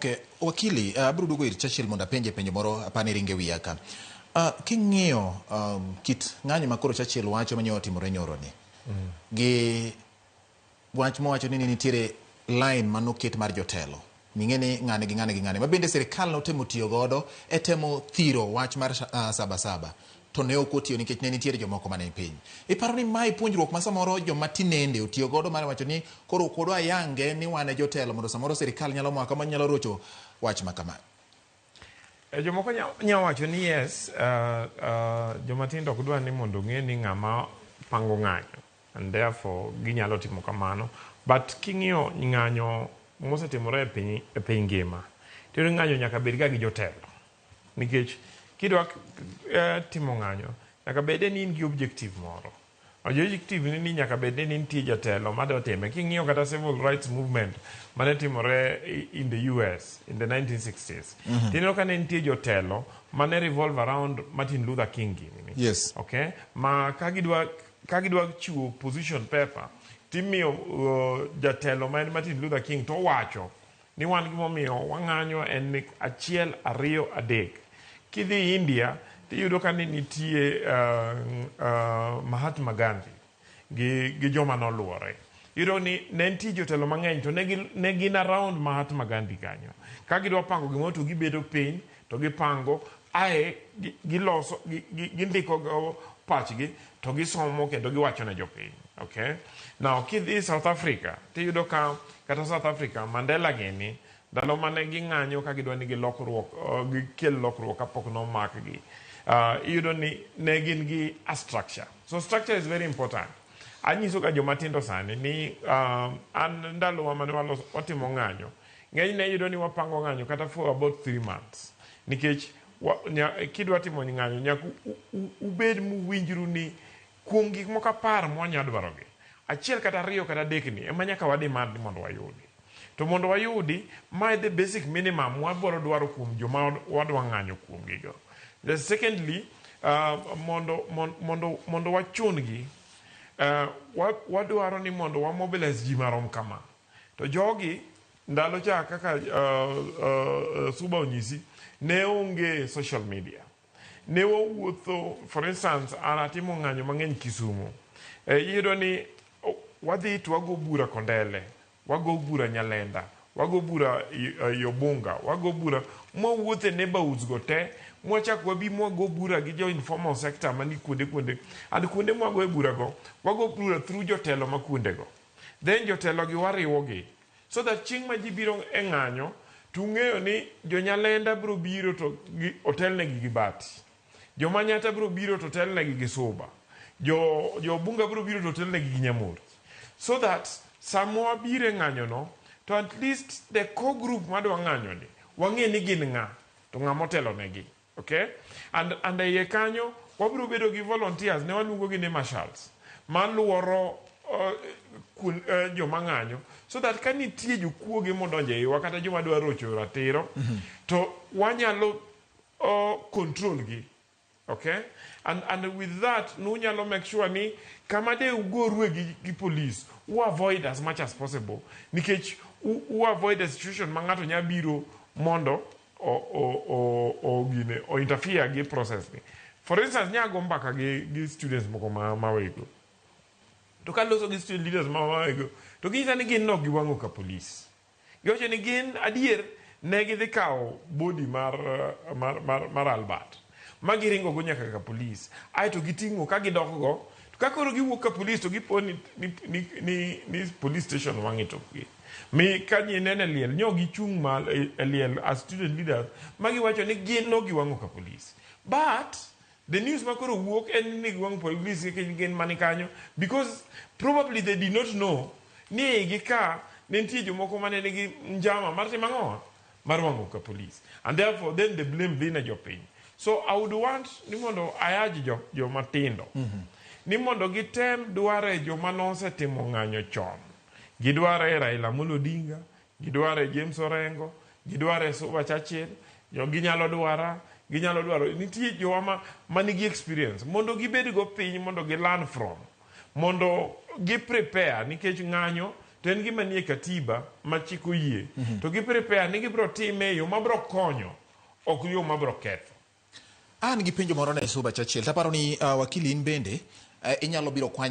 Okay, wakili, abro dugo ir Churchill mondo apenje penjo moro apani ringe wiya ka. King'iyo kit ng'anyo makoro Churchill wacho manyo otimore nyoro ni. Gi wach mowacho ni nitiere line manoket mar jotelo. Ming'eni ng'ane gi ng'ane gi ng'ane. Mabende sirikal notemo tiyo godo e temo thiro wach mar sabasaba. To ne ok otiyo nikech ne nitiere jomoko mane piny. Iparo ni mai puonjruok ma samoro joma tinende otiyo godo mar wacho ni koro kodwa yange ni wane jotelo mondo samoro sirikal nyalo maka ma nyalo rocho wach makama. Jomoko nya wacho ni yes, joma tindo ok dwa ni mondo ng'e ni ng'ama pango ng'anyo, and therefore ginyalo timo kamano. But king'iyo ng'anyo mosetimore e piny ngima, tiyo ng'anyo nyaka bed ga gi jotelo. Nikech kidwa timo ng'anyo nyaka bede ni in gi objective moro. Objective ni nyaka bede ni nitie jatelo madwa time. King'iyo kata civil rights movement mane timore in the US in the 1960s, tineno ka ne nitie jotelo mane revolve around Martin Luther King gini. Yes. Okay? Ma kagidwa chiwo position paper, timiyo jatelo man Martin Luther King to wacho ni wan gimomiyo wang'anyo en achiel, ariyo, adek. Kidhi India, tiyudo ka ni nitie Mahatma Gandhi gi joma noluore. Yudo ni ne nitie jotelo mang'eny to ne gin around Mahatma Gandhi kanyo. Ka gidwa pango gimoro to gibedo piny to gipango, ae giloso, gindiko pachgi to gisomo kendo giwacho ne jopiny. Okay? Now, kidhi South Africa, tiyudo ka kata South Africa, Mandela gini, ndalo mane ging'anyo ka gidwa ni gikel lokruok kapok nomakgi. Iyudo ni ne gin gi a structure. So structure is very important. Anyiso ka joma tindo sani ni an ndalo mane watimo ng'anyo, ng'enyne iyudo ni wapango ng'anyo kata for about 3 months. Nikech kidwa timo ng'anyo nyaka ubed muwinjru ni kuom gik moko 10 mwanya dwarogi, achiel kata ariyo kata adek ni ema nyaka wadimand mondo wayudi. To mondo wayudi, my the basic minimum waboro dwaro kuom joma wadwa ng'anyo kuom gigo. Secondly, mondo wachungi, wadwaro ni mondo wamobilize ji marom kama. To jogi, ndalo cha kaka Suba onyisi, ne onge social media. Ne wawuotho, for instance, anatimo ng'anyo mang'eny Kisumu. Iyudo ni wadhi to wago bura Kondele, wago bura Nyalenda, wago bura Yobunga, wago bura mwawuothe neighborhoods go te, mwachak wabi mwago bura gi jo informal sector mani kuonde. And kuonde mwago e bura go, wago bura through jotelo ma kuonde go. Then jotelo gi wariwogi. So that ching ma ji biro e ng'anyo, tung'eyo ni jo Nyalenda biro biro to otelnegi gi Bati. Jo Manyata biro biro to otelnegi gi Suba. Jo Bunga biro biro to otelnegi gi Nyamori. So that samwa bire ng'anyo no, to at least the core group madwa ng'anyo ni, wang'e ni gin ng'a, to ng'a motelo negi. Okay? And ye kanyo, wabiro bedo gi volunteers, ne waluongo gi ni marshals, maluoro joma ng'anyo, so that ka nitie jokuoge modonjo iwa kata joma dwa rocho ratiro, to wanyalo control gi. Okay? And with that, nunyalo make sure ni kama de ugorwe gi police, who avoid as much as possible. Nikech who avoid the situation mangato nyabiro mondo o interfere gi process ni. For instance, nyago mbaka gi students moko Mawego. To kaloso gi student leaders Mawego, to gisa ni gin no giwang'o ka police. Gioche ni gin adier ne gidhi kao body mar Albert. Magiringo go nyaka ka police. Ai to gitingo ka gidok go. To kakoro giwuok ka police to gipo ni police station wang'ito gi. Mi kanyi nene liel, nyo gichung' mal liel as student leaders, magi wacho ni gin no giwang'o ka police. But the news makoro wuok en ni giwang'o police gin manikanyo, because probably they did not know ni gika nentie jomoko mane nigi njama mar timo ang'o mar wang'o ka police. And therefore then the blame dhi na jopiny. So I would want ni mondo ayaji jo matindo. Ni mondo gitem dware joma nosetimo ng'anyo chon. Gidware Raila Amolo Odinga, gidware James Orengo, gidware Suba Churchill, ginyalo dwaro nitie joma manigi experience mondo gibed go piny, mondo gi learn from, mondo gi prepare, nikech ng'anyo to en gima nie katiba ma chik oyie to gi prepare ni gibiro time e yo mabiro konyo ok yo mabiro ketho. An gi penjo moro ne Suba Churchill, taparo ni wakili in bende inyalo biro kwanyo